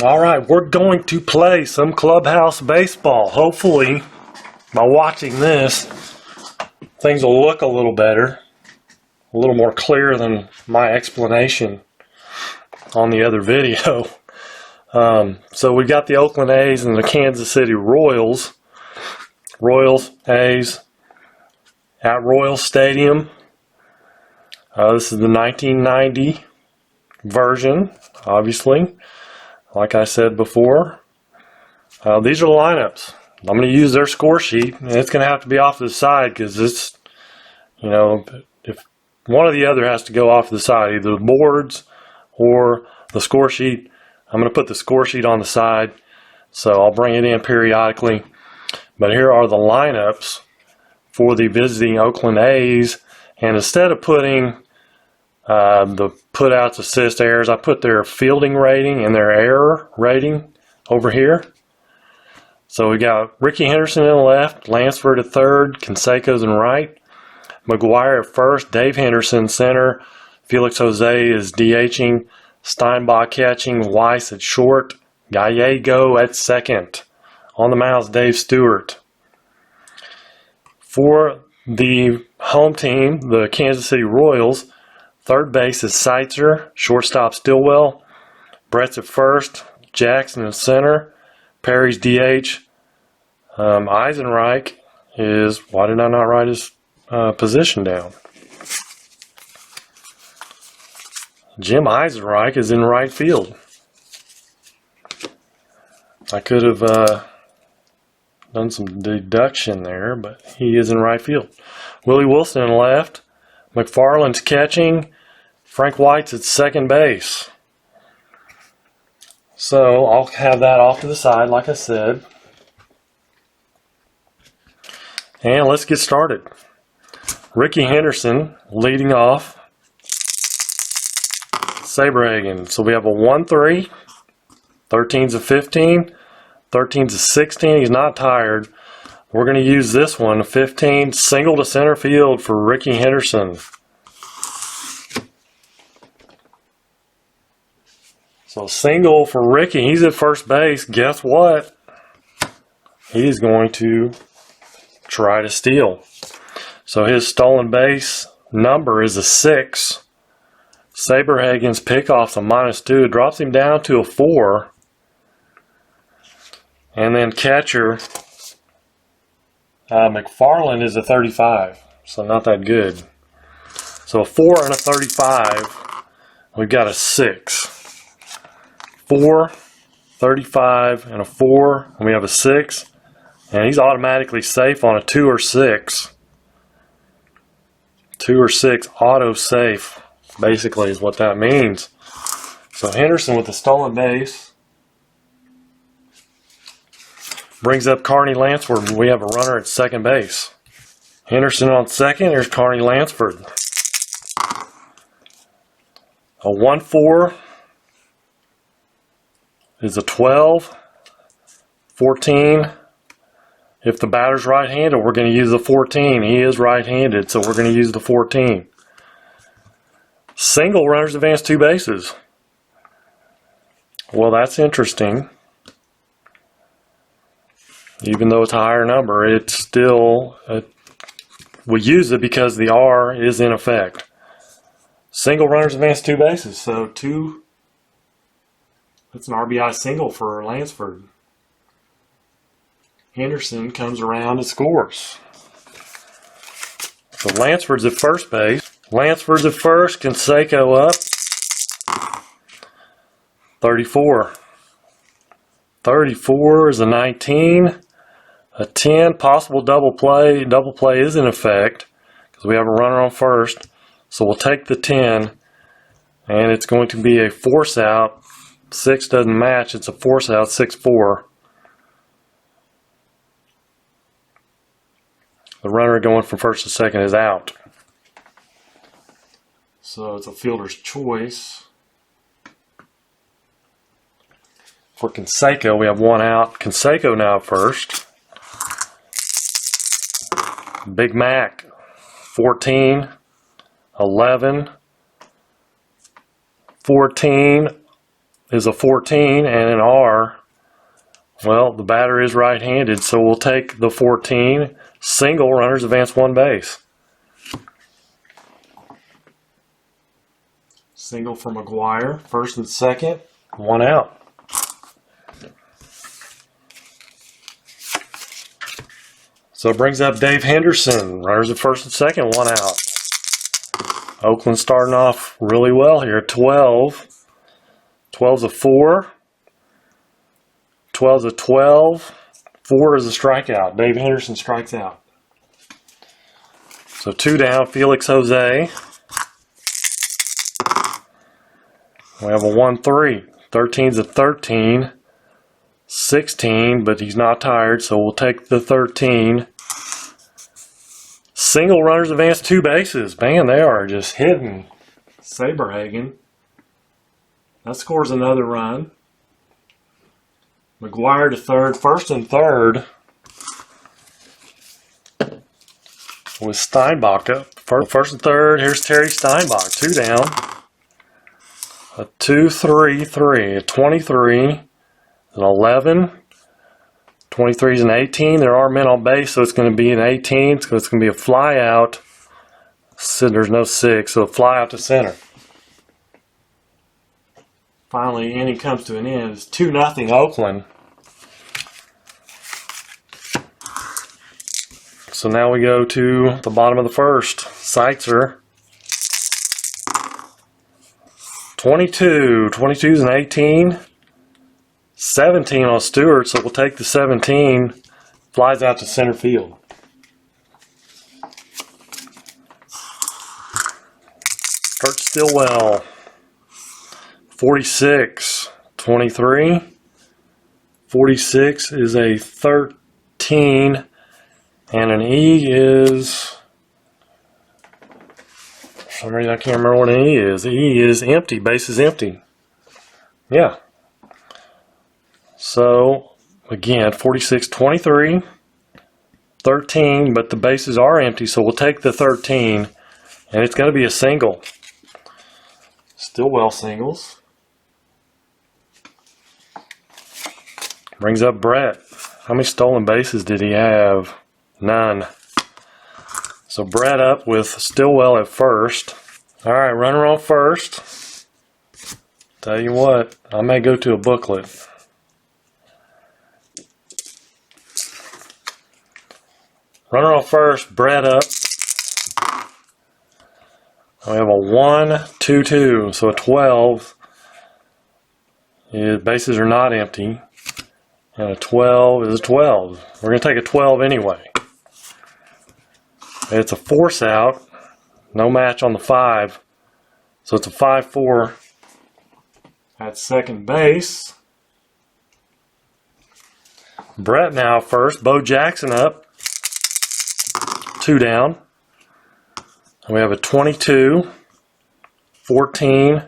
All right, we're going to play some Clubhouse baseball. Hopefully, by watching this, things will look a little better, a little more clear than my explanation on the other video. So we got the Oakland A's and the Kansas City Royals. Royals, A's, at Royals Stadium. This is the 1990 version, obviously. Like I said before, these are the lineups. I'm going to use their score sheet, and it's going to have to be off to the side because it's, if one or the other has to go off to the side, either the boards or the score sheet. I'm going to put the score sheet on the side, so I'll bring it in periodically. But here are the lineups for the visiting Oakland A's, and instead of putting the putouts, assist, errors, I put their fielding rating and their error rating over here. So we got Ricky Henderson in the left, Lansford at third, Canseco's in right, McGuire at first, Dave Henderson center, Felix Jose is DHing, Steinbach catching, Weiss at short, Gallego at second. On the mound, Dave Stewart. For the home team, the Kansas City Royals, third base is Seitzer, shortstop Stillwell, Brett's at first, Jackson in center, Perry's DH, Eisenreich is, why did I not write his position down? Jim Eisenreich is in right field. I could have done some deduction there, but he is in right field. Willie Wilson in left, McFarland's catching, Frank White's at second base. So I'll have that off to the side, like I said. And let's get started. Ricky Henderson leading off. Saberhagen. So we have a 1-3. 13's a 15. 13's a 16. He's not tired. We're going to use this one, a 15, single to center field for Ricky Henderson. So single for Ricky. He's at first base. Guess what? He's going to try to steal. So his stolen base number is a 6. Saberhagen's pickoff's a -2. It drops him down to a 4. And then catcher McFarland is a 35. So not that good. So a 4 and a 35. We've got a 6. 4, 35, and a 4. And we have a 6. And he's automatically safe on a 2 or 6. 2 or 6 auto safe, basically, is what that means. So Henderson with the stolen base brings up Carney Lansford. We have a runner at second base. Henderson on second. Here's Carney Lansford. A 1-4 is a 12. 14. If the batter's right-handed, we're going to use the 14. He is right-handed, so we're going to use the 14. Single, runners advance 2 bases. Well, that's interesting. Even though it's a higher number, it's still, we use it because the R is in effect. Single, runners advance 2 bases, so 2, that's an RBI single for Lansford. Henderson comes around and scores. So Lansford's at first base. Lansford's at first. Canseco up. 34. 34 is a 19. A 10. Possible double play. Double play is in effect because we have a runner on first. So we'll take the 10. And it's going to be a force out. 6 doesn't match. It's a force out. 6-4. The runner going from first to second is out. So it's a fielder's choice. For Canseco, we have 1 out. Canseco now at first. Big Mac, 14, 11, 14, is a 14 and an R, well, the batter is right-handed, so we'll take the 14. Single, runners advance one base. Single for McGuire, first and second, one out. So it brings up Dave Henderson, runners at first and second, one out. Oakland starting off really well here, 12. 12's a 4. 12's a 12. 4 is a strikeout. Dave Henderson strikes out. So 2 down, Felix Jose. We have a 1-3. 13's a 13. 16, but he's not tired, so we'll take the 13. Single, runners advance 2 bases. Man, they are just hitting Saberhagen. That scores another run. McGuire to third, first and third with Steinbach up. First and third, here's Terry Steinbach, 2 down. A 2-3-3, a 23, an 11. 23 is an 18. There are men on base, so it's going to be an 18. So it's going to be a fly out. So there's no 6, so a fly out to center. Finally, inning comes to an end. It's 2-0 Oakland. So now we go to the bottom of the first. Seitzer. 22. 22 is an 18. 17 on Stewart, so we'll take the 17. Flies out to center field. Kurt Stillwell. 46. 23. 46 is a 13. And an E is... For some reason I can't remember what an E is. E is empty. Base is empty. Yeah. So, again, 46, 23, 13, but the bases are empty, so we'll take the 13, and it's going to be a single. Stillwell singles. Brings up Brett. How many stolen bases did he have? None. So Brett up with Stillwell at first. All right, runner on first. Tell you what, I may go to a booklet. Runner on first, Brett up. We have a 1-2-2, so a 12. Bases are not empty. And a 12 is a 12. We're going to take a 12 anyway. It's a force out. No match on the 5. So it's a 5-4 at second base. Brett now first. Bo Jackson up. 2 down. And we have a 22. 14.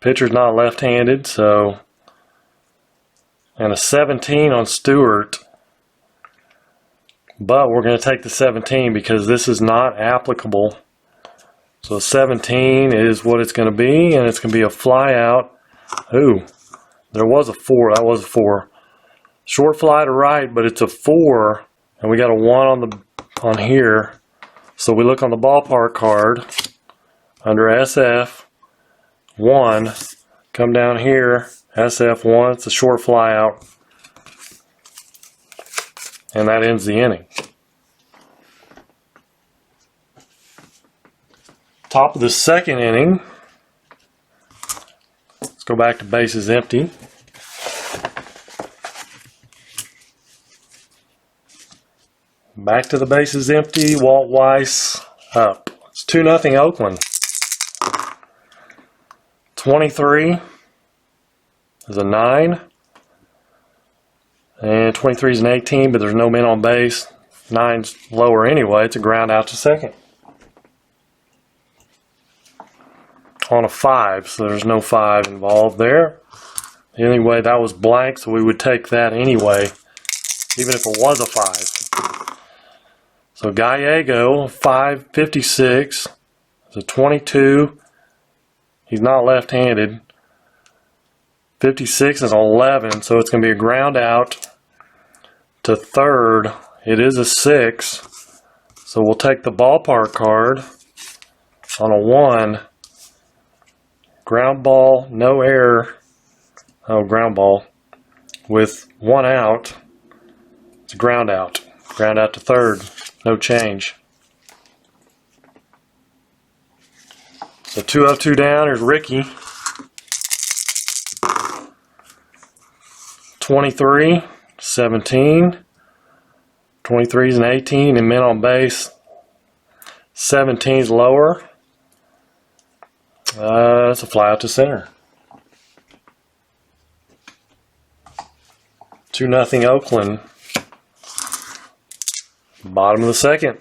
Pitcher's not left-handed, so... And a 17 on Stewart. But we're going to take the 17 because this is not applicable. So 17 is what it's going to be, and it's going to be a fly out. Ooh, there was a 4. That was a 4. Short fly to right, but it's a 4, and we got a 1 on here. So we look on the ballpark card under SF 1. Come down here, SF1. It's a short fly out. And that ends the inning. Top of the second inning. Let's go back to bases empty. Back to the bases empty. Walt Weiss up. It's 2-0 Oakland. 23 is a 9. And 23 is an 18, but there's no men on base. 9's lower anyway. It's a ground out to second. On a 5, so there's no 5 involved there. Anyway, that was blank, so we would take that anyway, even if it was a 5. So Gallego, 556, is a 22. He's not left-handed. 56 is 11, so it's going to be a ground out to third. It is a 6, so we'll take the ballpark card on a 1. Ground ball, no error. Oh, ground ball with 1 out. It's a ground out. Ground out to third. No change. So 2 up, 2 down. Here's Ricky. 23, 17. 23 is an 18 and men on base. 17 is lower. That's a fly out to center. 2-0 Oakland. Bottom of the second.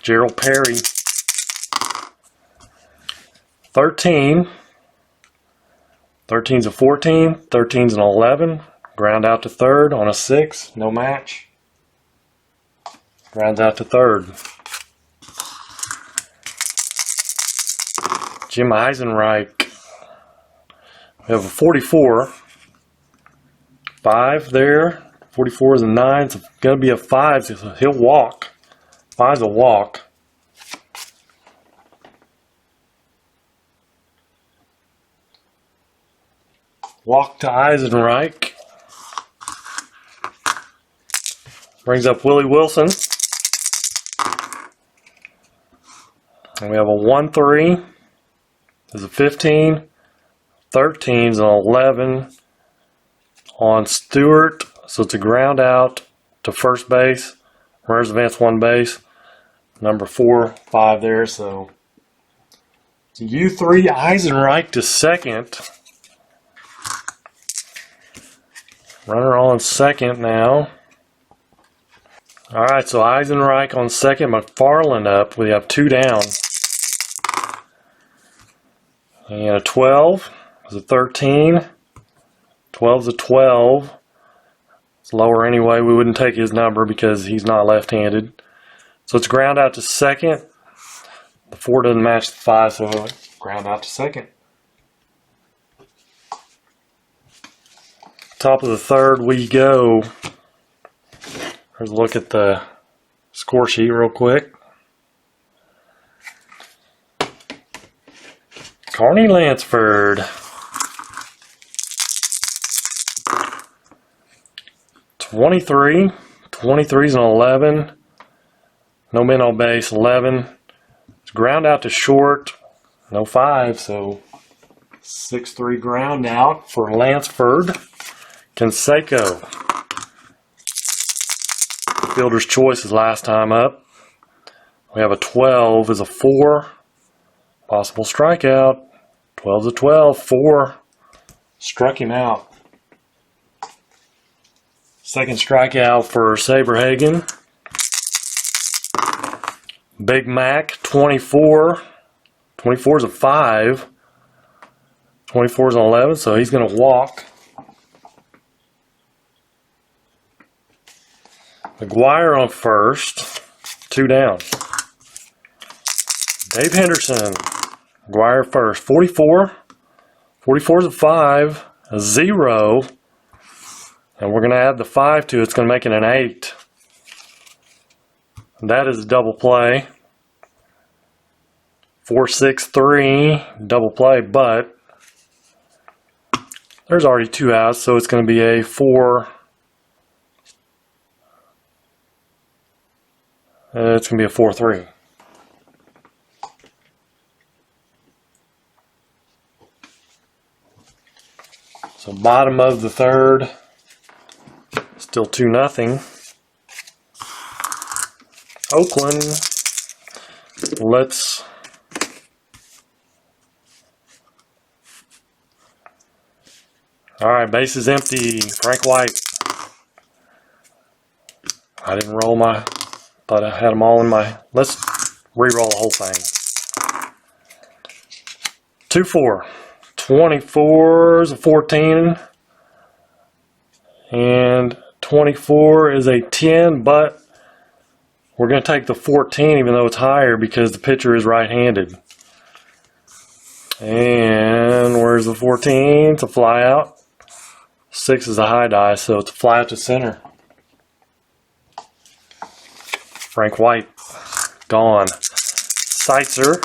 Gerald Perry. 13. 13's a 14. 13's an 11. Ground out to third on a 6. No match. Grounds out to third. Jim Eisenreich. We have a 44. 5 there. 44 is a 9. It's going to be a 5. So he'll walk. 5's a walk. Walk to Eisenreich. Brings up Willie Wilson. And we have a 1-3. There's a 15. 13 is an 11 on Stewart. So it's a ground out to first base. Runners advance 1 base. Number 4, 5 there. So it's a U3 Eisenreich to second. Runner on second now. Alright, so Eisenreich on second, McFarland up. We have 2 down. And a 12 is a 13. 12's a 12. It's lower anyway. We wouldn't take his number because he's not left-handed. So it's ground out to second. The 4 doesn't match the 5, so ground out to second. Top of the third we go. Here's a look at the score sheet real quick. Carney Lansford. 23. 23's an 11. No men on base. 11. It's ground out to short. No 5, so 6-3 ground out for Lansford. Canseco. Fielder's choice is last time up. We have a 12 is a 4. Possible strikeout. 12's a 12. 4. Struck him out. Second strikeout for Saberhagen. Big Mac, 24. 24 is a 5. 24 is an 11, so he's going to walk. McGuire on first. 2 down. Dave Henderson. McGuire first. 44. 44 is a 5. A 0. And we're going to add the 5 to it. It's going to make it an 8. That is a double play. 4-6-3. Double play, but there's already 2 outs, so it's going to be a 4. It's going to be a 4-3. So bottom of the third, still 2-0. Oakland, let's all right, base is empty. Frank White. I didn't roll my, thought I had them all in my, let's re-roll the whole thing. 2-4. 24 is a 14. And 24 is a 10, but we're going to take the 14 even though it's higher because the pitcher is right-handed. And where's the 14? It's a fly out. 6 is a high die, so it's a fly out to center. Frank White, gone. Seitzer,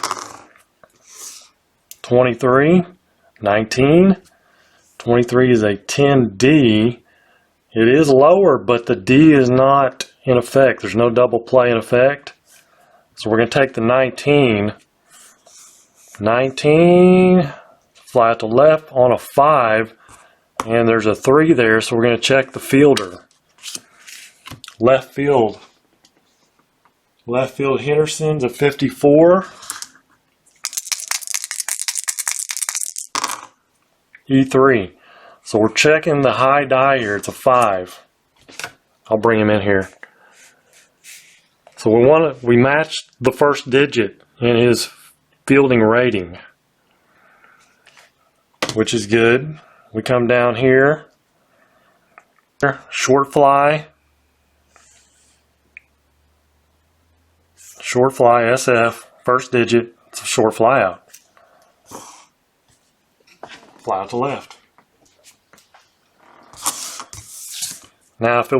23, 19. 23 is a 10D. It is lower, but the D is not in effect. There's no double play in effect. So we're going to take the 19. 19, fly out to left on a 5, and there's a 3 there, so we're going to check the fielder. Left field. Left field Henderson's a 54. E3. So we're checking the high die here. It's a 5. I'll bring him in here. So we matched the first digit in his fielding rating, which is good. We come down here. Short fly. Short fly SF. First digit. It's a short fly out. Fly out to left. Now, if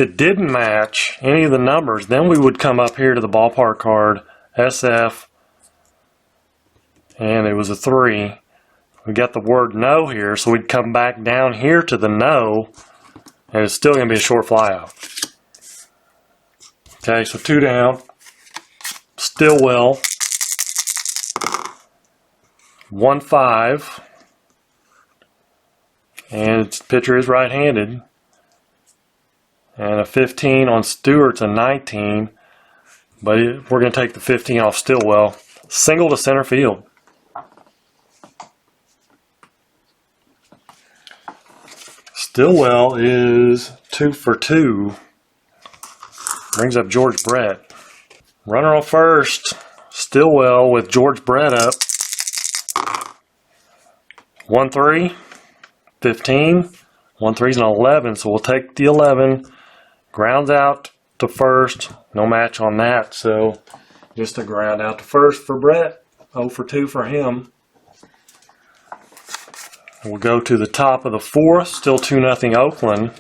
it didn't match any of the numbers, then we would come up here to the ballpark card, SF, and it was a 3. We got the word no here, so we'd come back down here to the no, and it's still going to be a short fly out. Okay, so 2 down. Stillwell, 1-5, and its pitcher is right-handed. And a 15 on Stewart's a 19, but we're going to take the 15 off Stillwell. Single to center field. Stillwell is 2 for 2. Brings up George Brett. Runner on first. Stillwell with George Brett up. 1-3. 15. 1-3 is an 11, so we'll take the 11. Grounds out to first. No match on that, so just a ground out to first for Brett. 0 for 2 for him. We'll go to the top of the 4th. Still 2-0 Oakland.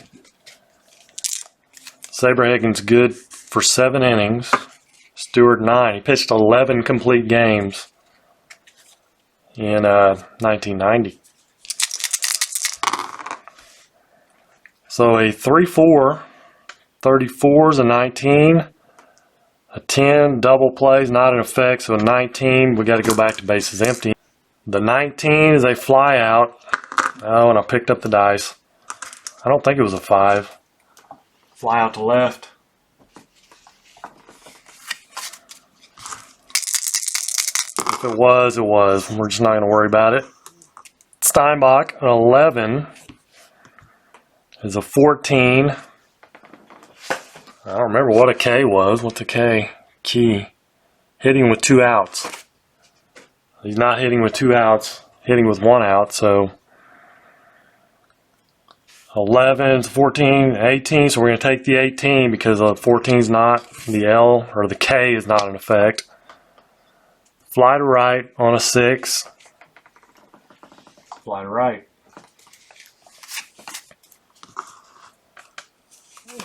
Saberhagen's good for 7 innings. Stewart 9. He pitched 11 complete games in 1990. So a 3-4. 34 is a 19. A 10, double plays, not in effect, so a 19. We got to go back to bases empty. The 19 is a fly out. Oh, and I picked up the dice. I don't think it was a 5. Fly out to left. If it was, it was. We're just not going to worry about it. Steinbach, an 11, is a 14. I don't remember what a K was. What's a K? Key. Hitting with 2 outs. He's not hitting with 2 outs. Hitting with 1 out, so 11, 14, 18. So we're going to take the 18 because 14 is not, the L or the K is not in effect. Fly to right on a 6. Fly to right.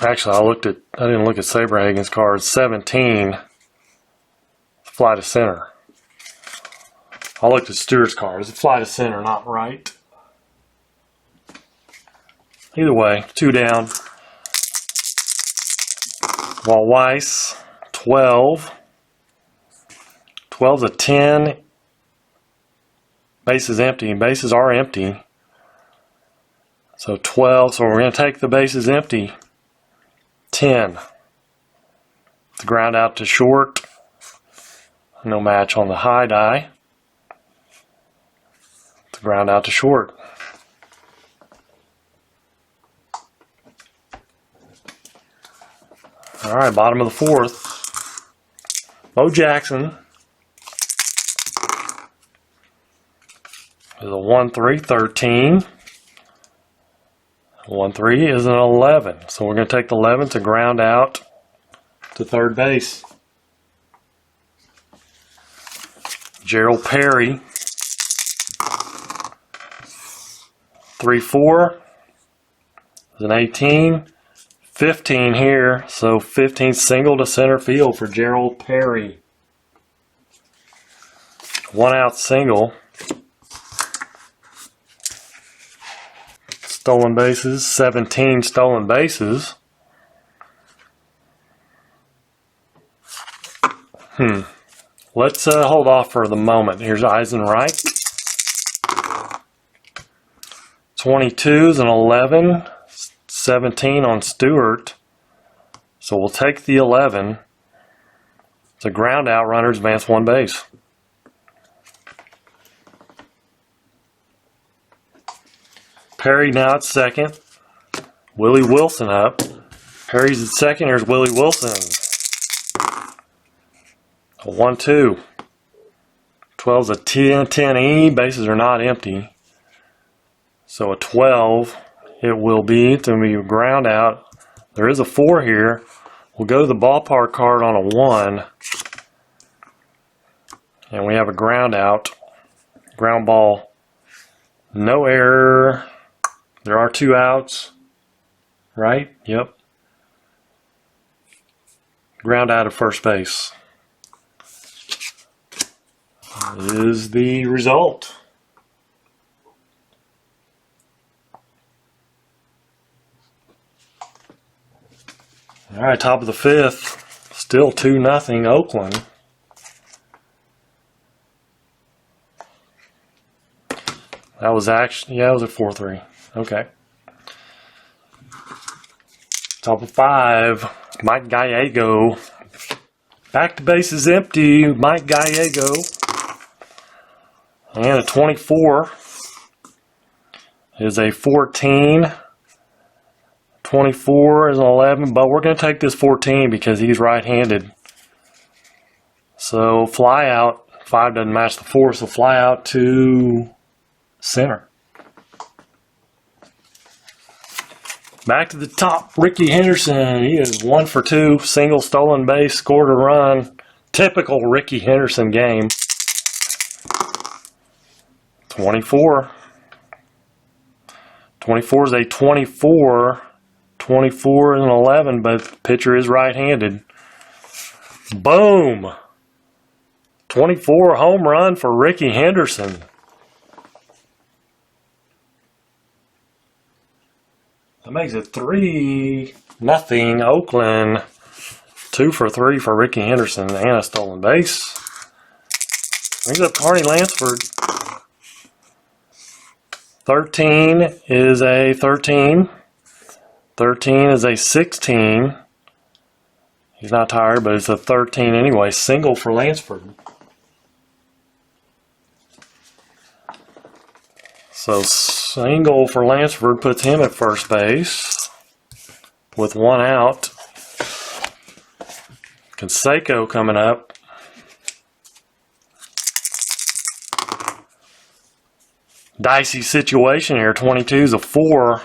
Actually, I didn't look at Saberhagen's card. 17. Fly to center. I looked at Stewart's card. It's a fly to center, not right. Either way, 2 down. Walt Weiss, 12. 12's a 10. Bases empty. Bases are empty. So 12. So we're going to take the bases empty. 10. The ground out to short. No match on the high die. The ground out to short. All right, bottom of the 4th. Bo Jackson is a 1-3, 13. 1-3 is an 11. So we're going to take the 11 to ground out to third base. Gerald Perry, 3-4, is an 18. 15 here, so 15 single to center field for Gerald Perry. 1 out single. Stolen bases, 17 stolen bases. Let's hold off for the moment. Here's Eisenreich. 22s and 11. 17 on Stewart. So we'll take the 11. It's a ground out, runners advance 1 base. Perry now at second. Willie Wilson up. Perry's at second. Here's Willie Wilson. A 1-2. 12's a 10-10E. Bases are not empty. So a 12 it will be. It's going to be a ground out. There is a 4 here. We'll go to the ballpark card on a 1. And we have a ground out. Ground ball. No error. There are 2 outs. Right? Yep. Ground out of first base. Is the result. All right, top of the 5th. Still 2-0 Oakland. That was actually, yeah, it was a 4-3. Okay. Top of 5, Mike Gallego. Back to bases empty, Mike Gallego. And a 24 is a 14. 24 is an 11, but we're going to take this 14 because he's right-handed. So fly out. 5 doesn't match the 4, so fly out to center. Back to the top, Ricky Henderson. He is 1 for 2, single, stolen base, scored a run. Typical Ricky Henderson game. 24. 24 is a 24. 24 is an 11, but the pitcher is right-handed. Boom! 24 home run for Ricky Henderson. That makes it 3-0 Oakland. 2 for 3 for Ricky Henderson and a stolen base. Brings up Carney Lansford. 13 is a 13. 13 is a 16. He's not tired, but it's a 13 anyway. Single for Lansford. So single for Lansford puts him at first base with 1 out. Canseco coming up. Dicey situation here. 22's a 4.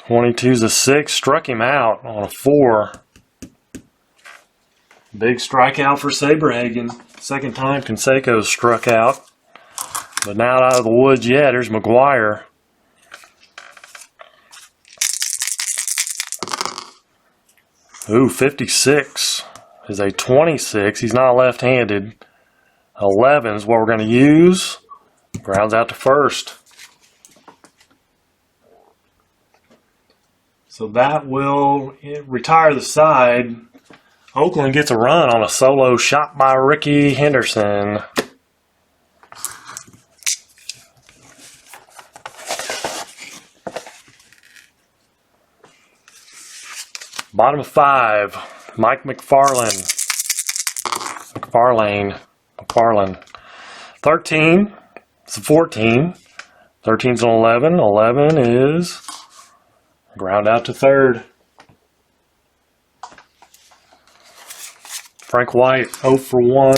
22's a 6. Struck him out on a 4. Big strikeout for Saberhagen. Second time Canseco struck out. But not out of the woods yet. There's McGuire. Ooh, 56 is a 26. He's not left-handed. 11 is what we're going to use. Grounds out to first. So that will retire the side. Oakland gets a run on a solo shot by Ricky Henderson. Bottom of 5, Mike McFarlane. 13 is a 14. 13's an 11. 11 is ground out to third. Frank White 0 for 1.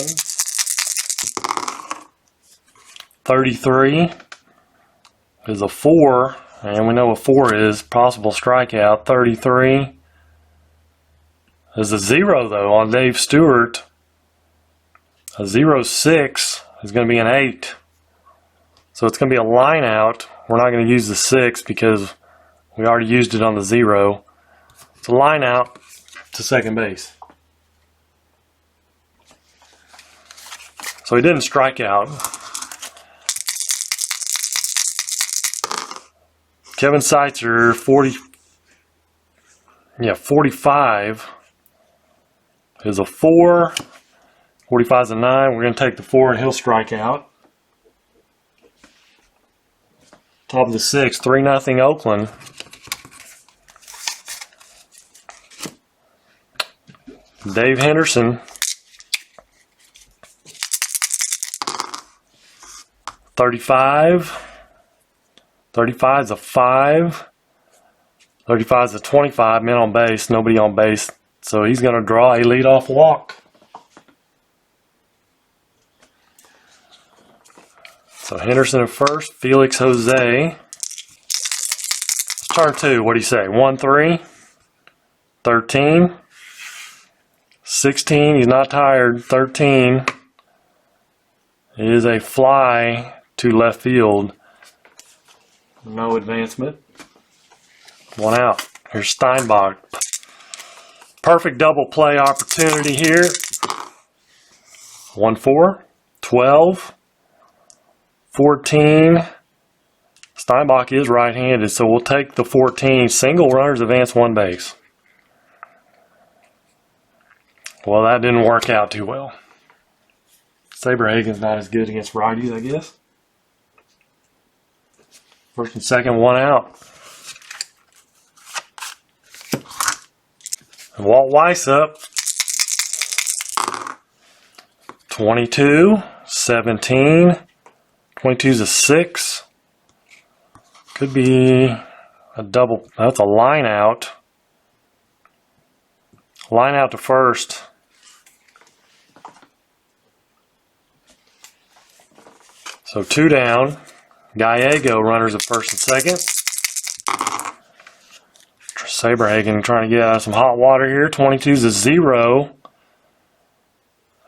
33 is a 4. And we know what 4 is. Possible strikeout. 33. There's a 0, though, on Dave Stewart. A 0-6 is going to be an 8. So it's going to be a line out. We're not going to use the 6 because We already used it on the 0. It's a line out to second base. So he didn't strike out. Kevin Seitzer, 45 is a 4. 45 is a 9. We're going to take the 4 and he'll strike out. Top of the 6th, 3-0 Oakland. Dave Henderson. 35. 35 is a 5. 35 is a 25. Men on base, nobody on base. So he's going to draw a leadoff walk. So Henderson at first, Felix Jose. Turn 2, what do you say? 1-3, 13, 16, he's not tired, 13. It is a fly to left field. No advancement. 1 out. Here's Steinbach. Perfect double play opportunity here. 1-4, 12, 14. Steinbach is right-handed, so we'll take the 14. Single runners advance 1 base. Well, that didn't work out too well. Saberhagen's not as good against righties, I guess. First and second, 1 out. And Walt Weiss up. 22, 17. 22 is a 6. Could be a double. That's a line out. Line out to first. So 2 down. Gallego runners at first and second. Saberhagen trying to get out of some hot water here. 22 is a 0.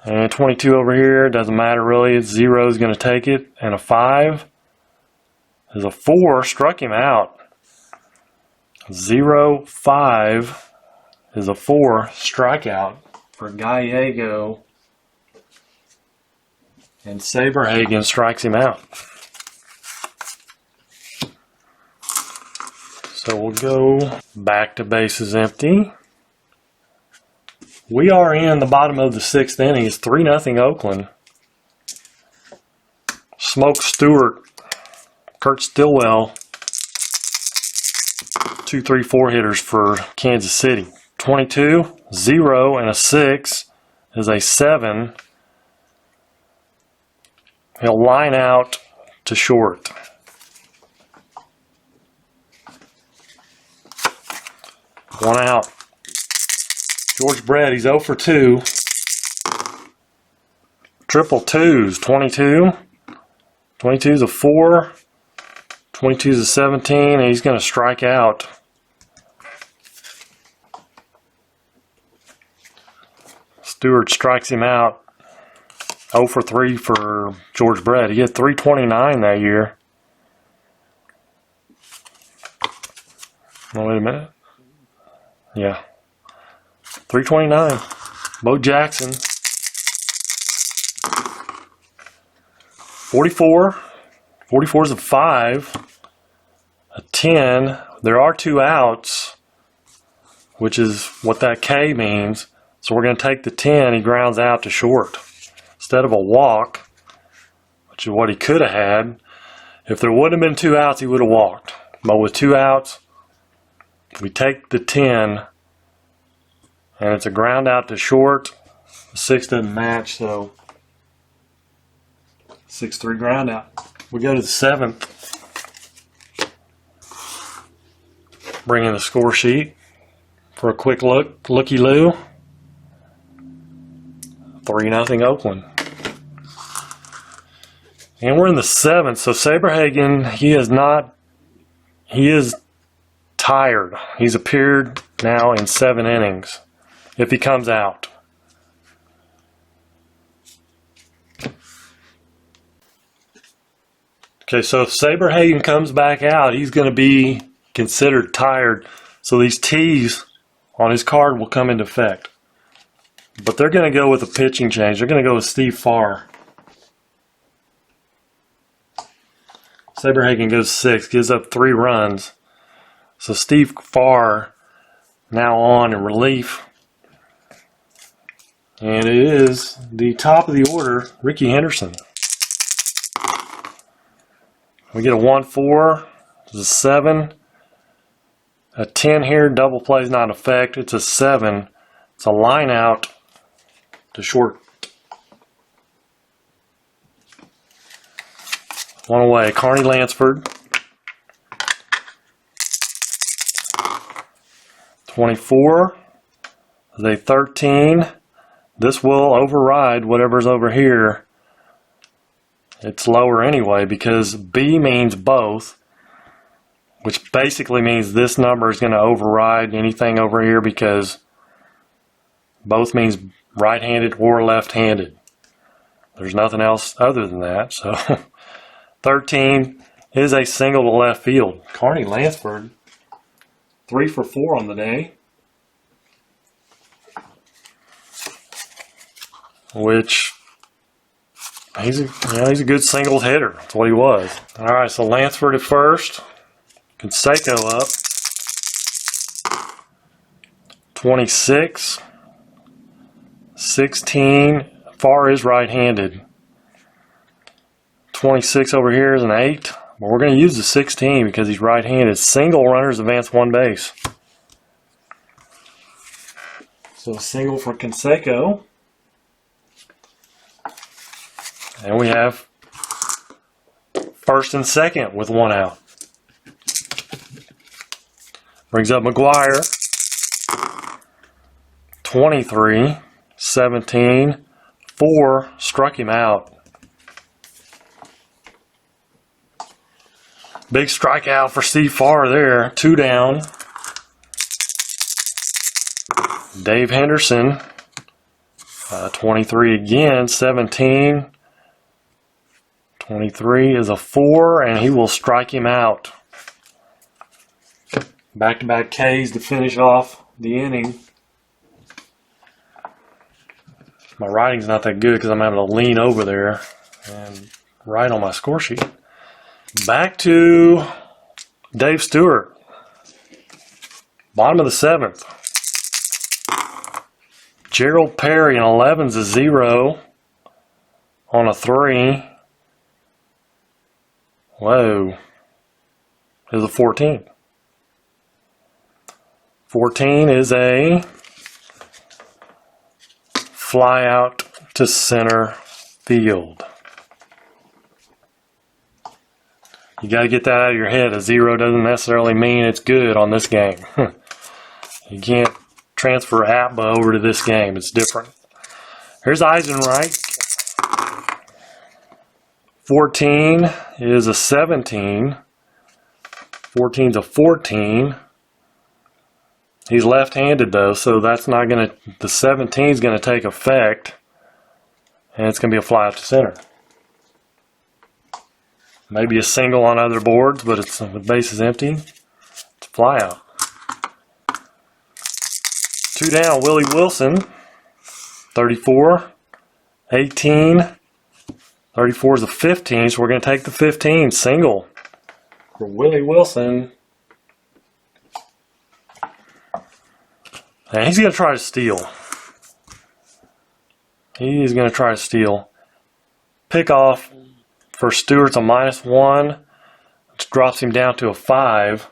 And 22 over here, doesn't matter really. 0 is going to take it. And a 5 is a 4. Struck him out. 0, 5 is a 4. Strikeout for Gallego. And Saberhagen strikes him out. So we'll go back to bases empty. We are in the bottom of the 6th inning. It's 3-0 Oakland. Smoke Stewart, Kurt Stillwell, 2, 3, 4 hitters for Kansas City. 22, 0, and a 6 is a 7. He'll line out to short. One out. George Brett, he's 0 for 2. Triple 2s, 22. 22 is a 4. 22 is a 17, and he's going to strike out. Stewart strikes him out. 0 for 3 for George Brett. He had 329 that year. Oh, wait a minute. Yeah. 329. Bo Jackson. 44. 44 is a 5. A 10. There are 2 outs, which is what that K means. So we're going to take the 10. He grounds out to short instead of a walk, which is what he could have had. If there would have been 2 outs, he would have walked. But with 2 outs, we take the 10, and it's a ground out to short. The 6 doesn't match, so 6-3 ground out. We go to the 7th. Bring in the score sheet for a quick look. Looky-loo. 3-0 Oakland. And we're in the 7th, so Saberhagen, he is tired. He's appeared now in 7 innings. If he comes out. Okay, so if Saberhagen comes back out, he's going to be considered tired. So these T's on his card will come into effect. But they're going to go with a pitching change. They're going to go with Steve Farr. Saberhagen goes 6, gives up 3 runs. So Steve Farr now on in relief. And it is the top of the order, Ricky Henderson. We get a 1-4, it's a 7, a 10 here, double play's not in effect, it's a 7, it's a line out to short. One away, Carney Lansford. 24 is a 13. This will override whatever's over here. It's lower anyway because B means both, which basically means this number is going to override anything over here because both means right-handed or left-handed. There's nothing else other than that. So 13 is a single to left field. Carney Lansford, 3 for 4 on the day, which he's a good single hitter. That's what he was. All right, so Lansford at first. Canseco up. 26. 16. Farr is right-handed. 26 over here is an 8. But we're going to use the 16 because he's right-handed. Single, runners advance 1 base. So a single for Canseco. And we have first and second with 1 out. Brings up McGuire. 23, 17, 4, struck him out. Big strikeout for Steve Farr there. 2 down. Dave Henderson. 23 again, 17. 23 is a 4, and he will strike him out. Back-to-back Ks to finish off the inning. My writing's not that good because I'm having to lean over there and write on my score sheet. Back to Dave Stewart. Bottom of the 7th. Gerald Perry, an 11's a 0 on a 3. Whoa. Is a 14. 14 is a fly out to center field. You got to get that out of your head. A 0 doesn't necessarily mean it's good on this game. You can't transfer APBA over to this game. It's different. Here's Eisenreich. 14 is a 17. 14's a 14. He's left-handed though, so that's not going to, the 17 is going to take effect, and it's going to be a fly out to center. Maybe a single on other boards, but it's, the base is empty. It's a fly out. 2 down, Willie Wilson. 34, 18, 34 is a 15, so we're going to take the 15, single for Willie Wilson. And he's going to try to steal. He's going to try to steal. Pick off for Stewart's a -1, which drops him down to a 5.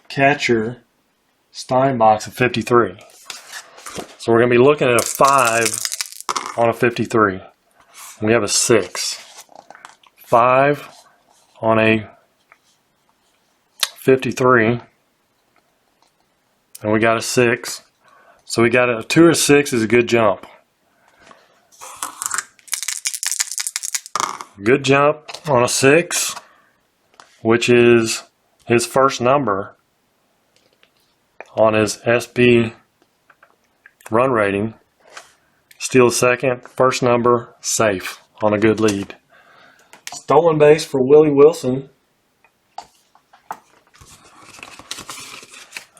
Catcher, Steinbach's a 53. So we're going to be looking at a 5 on a 53. We have a 6. 5 on a 53. And we got a 6. So we got a 2 or 6 is a good jump. Good jump on a 6, which is his first number on his SB run rating. Steal second, first number, safe on a good lead. Stolen base for Willie Wilson.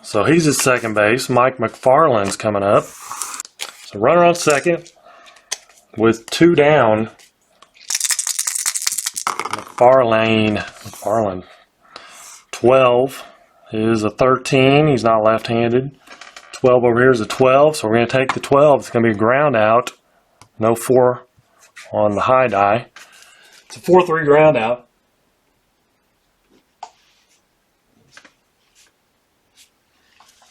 So he's at second base. Mike McFarland's coming up. So runner on second with 2 down. McFarland. 12 is a 13. He's not left-handed. 12 over here is a 12, so we're going to take the 12. It's going to be a ground out. No 4 on the high die. It's a 4-3 ground out.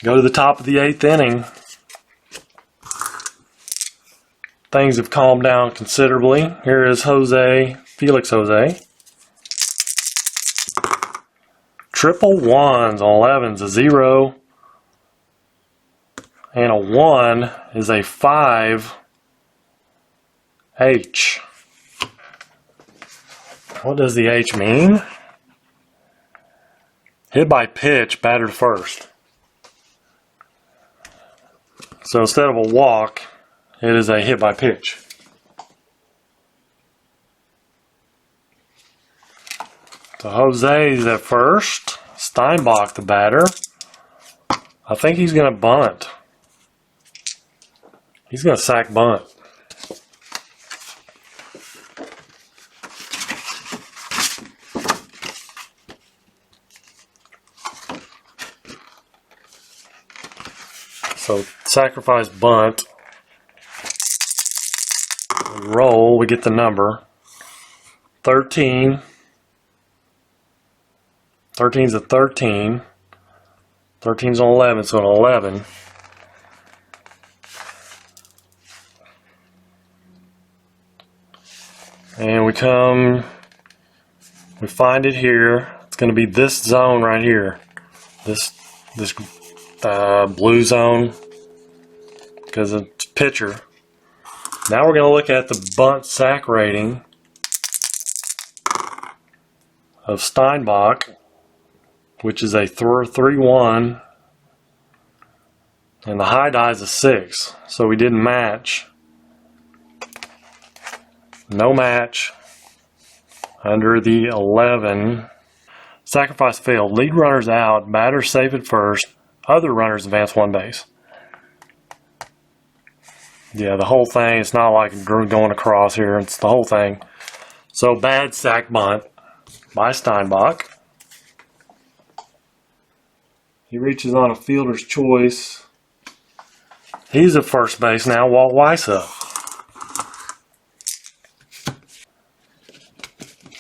Go to the top of the 8th inning. Things have calmed down considerably. Here is Felix Jose. Triple ones on 11's a 0. And a 1 is a 5. H. What does the H mean? Hit by pitch, batter to first. So instead of a walk, it is a hit by pitch. So Jose's at first. Steinbach, the batter. I think he's going to bunt. He's going to sack bunt. So sacrifice bunt. Roll, we get the number. 13. 13's a 13. 13's on 11, so an 11. And we find it here. It's going to be this zone right here. This blue zone, because it's pitcher. Now we're going to look at the bunt sack rating of Steinbach, which is a 3-1, and the high die is a 6, so we didn't match. No match under the 11. Sacrifice failed. Lead runners out. Batter safe at first. Other runners advance 1 base. Yeah, the whole thing. It's not like going across here. It's the whole thing. So bad sack bunt by Steinbach. He reaches on a fielder's choice. He's at first base now. Walt Weiss up.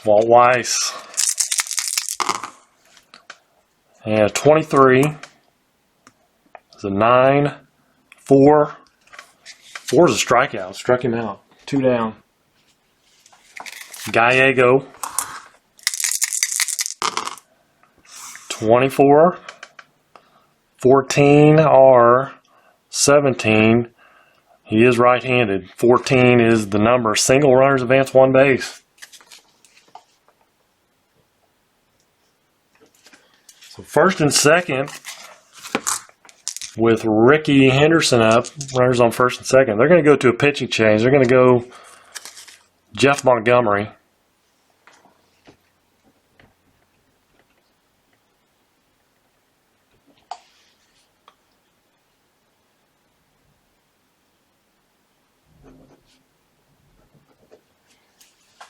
Walt Weiss. And 23. It's a 9. 4. 4 is a strikeout. Struck him out. 2 down. Gallego. 24. 14 R. 17. He is right-handed. 14 is the number. Single runners advance 1 base. So first and second with Ricky Henderson up, runners on first and second. They're going to go to a pitching change. They're going to go Jeff Montgomery.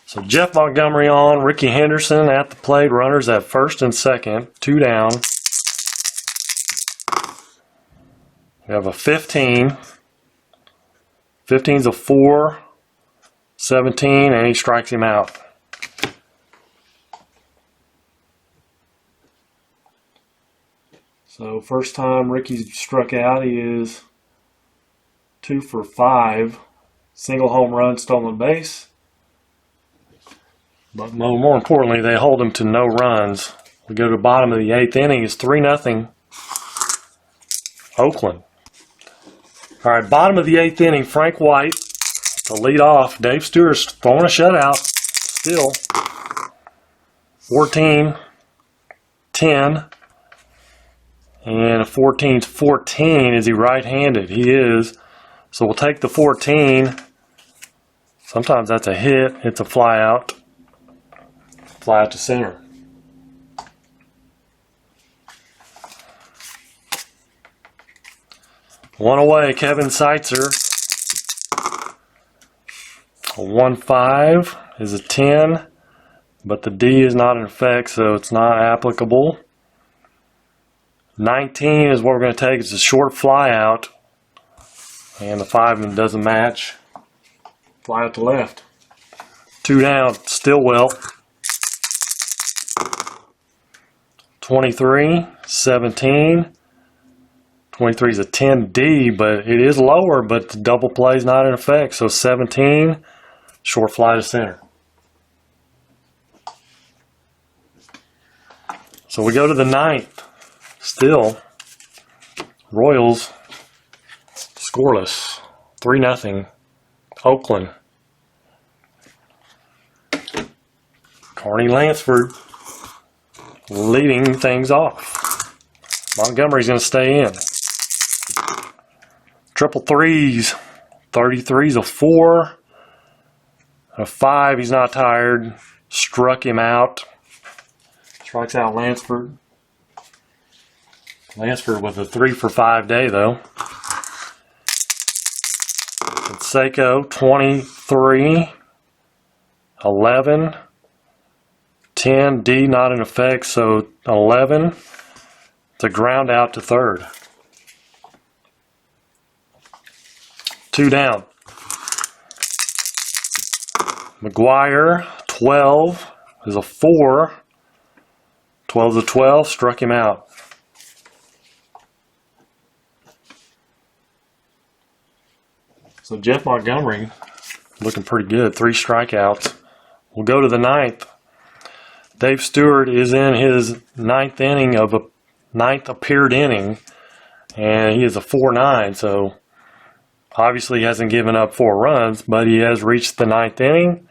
So Jeff Montgomery on, Ricky Henderson at the plate, runners at first and second, 2 down. We have a 15. 15's a 4, 17, and he strikes him out. So first time Ricky's struck out, he is 2 for 5. Single home run, stolen base. But more importantly, they hold him to no runs. We go to the bottom of the 8th inning. It's 3-0 Oakland. All right, bottom of the 8th inning, Frank White to lead off. Dave Stewart's throwing a shutout still. 14, 10, and a 14. Is he right-handed? He is. So we'll take the 14. Sometimes that's a hit. It's a fly out. Fly out to center. One away, Kevin Seitzer. A 1-5 is a 10, but the D is not in effect, so it's not applicable. 19 is what we're going to take. It's a short fly out, and the 5 doesn't match. Fly out to left. 2 down, Stillwell. 23, 17. 23 is a 10D, but it is lower, but the double play is not in effect. So 17, short fly to center. So we go to the 9th. Still, Royals scoreless. 3-0. Oakland. Carney Lansford leading things off. Montgomery's going to stay in. Triple threes. 33's a 4. A 5, he's not tired. Struck him out. Strikes out Lansford. Lansford with a 3 for 5 day, though. Seiko, 23. 11. 10, D not in effect, so 11. It's a ground out to third. 2 down. McGuire, 12 is a 4. 12 is a 12, struck him out. So Jeff Montgomery looking pretty good. 3 strikeouts. We'll go to the 9th. Dave Stewart is in his 9th inning of a 9th appeared inning, and he is a 4-9, so obviously he hasn't given up 4 runs, but he has reached the 9th inning,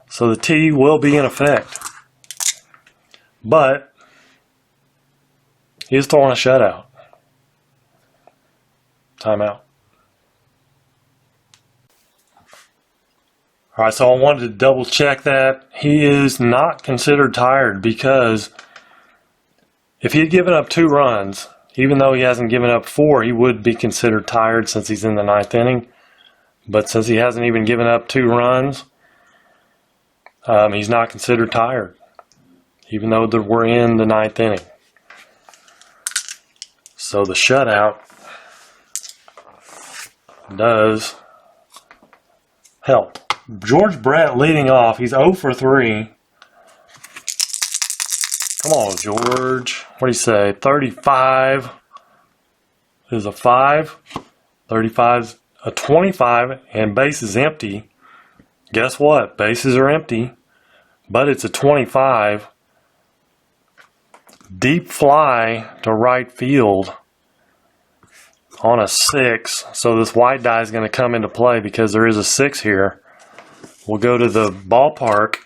so the T will be in effect. But he is throwing a shutout. Timeout. All right, so I wanted to double check that. He is not considered tired because if he had given up 2 runs, even though he hasn't given up 4, he would be considered tired since he's in the 9th inning. But since he hasn't even given up 2 runs, he's not considered tired, even though we're in the 9th inning. So the shutout does help. George Brett leading off. He's 0 for 3. Come on, George. What do you say? 35 is a 5. 35's a 25, and base is empty. Guess what? Bases are empty, but it's a 25. Deep fly to right field on a 6. So this white die is going to come into play because there is a 6 here. We'll go to the ballpark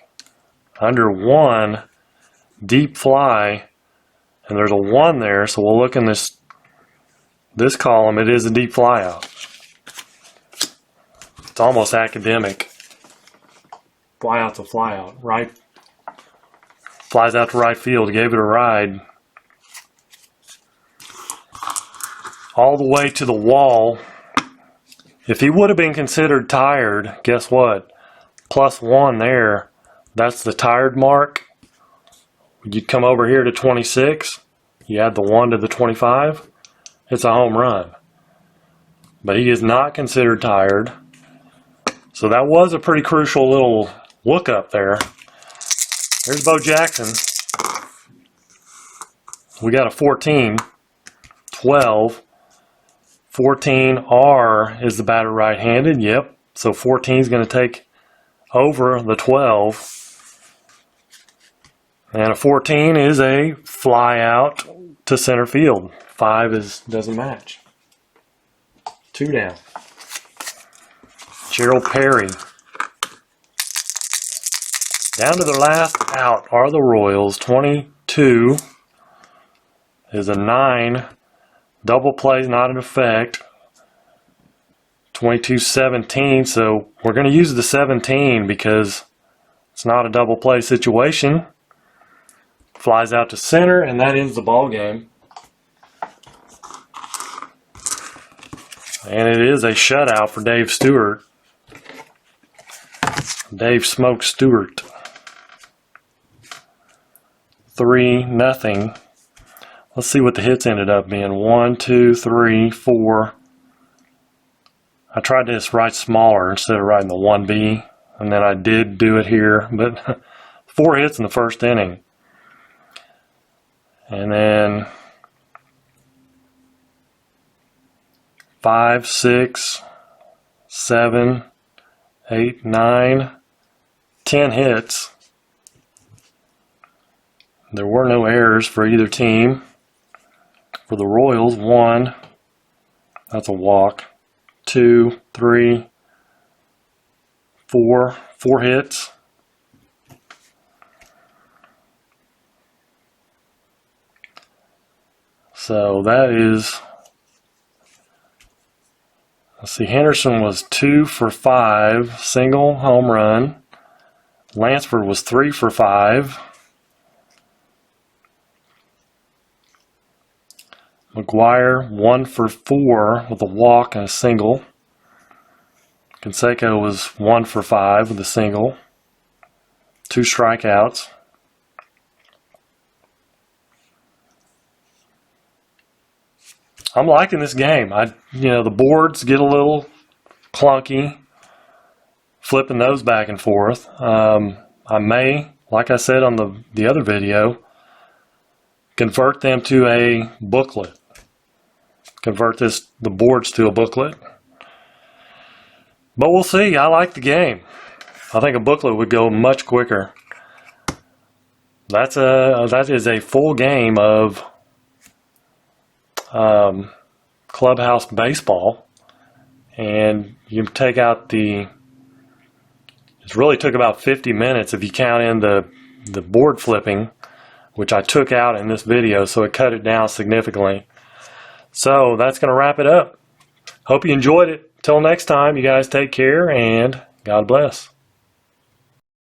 under 1, deep fly, and there's a 1 there, so we'll look in this column. It is a deep fly out. It's almost academic. Fly out's a fly out, right? Flies out to right field, gave it a ride. All the way to the wall. If he would have been considered tired, guess what? +1 there, that's the tired mark. You'd come over here to 26, you add the 1 to the 25, it's a home run. But he is not considered tired. So that was a pretty crucial little look up there. There's Bo Jackson. We got a 14, 12, 14R is the batter right-handed, yep. So 14 is going to take over the 12, and a 14 is a fly out to center field. 5 doesn't match. 2 down. Gerald Perry. Down to the last out are the Royals. 22 is a 9. Double play is not in effect. 22-17, so we're going to use the 17 because it's not a double play situation. Flies out to center, and that ends the ball game. And it is a shutout for Dave Stewart. Dave Smoke Stewart. 3-0. Let's see what the hits ended up being. 1, 2, 3, 4. I tried to just write smaller instead of writing the 1B. And then I did do it here. But 4 hits in the first inning. And then 5, 6, 7, 8, 9, 10 hits. There were no errors for either team. For the Royals, 1, that's a walk. 2, 3, 4, 4 hits. So that is, let's see, Henderson was 2 for 5, single home run. Lansford was 3 for 5. McGuire 1 for 4 with a walk and a single. Canseco was 1 for 5 with a single. 2 strikeouts. I'm liking this game. The boards get a little clunky, flipping those back and forth. I may, like I said on the other video, convert them to a booklet. Convert the boards to a booklet. But we'll see. I like the game. I think a booklet would go much quicker. That is a full game of Clubhouse baseball, and you take out it really took about 50 minutes if you count in the board flipping, which I took out in this video, so it cut it down significantly. So that's going to wrap it up. Hope you enjoyed it. Till next time, you guys take care and God bless.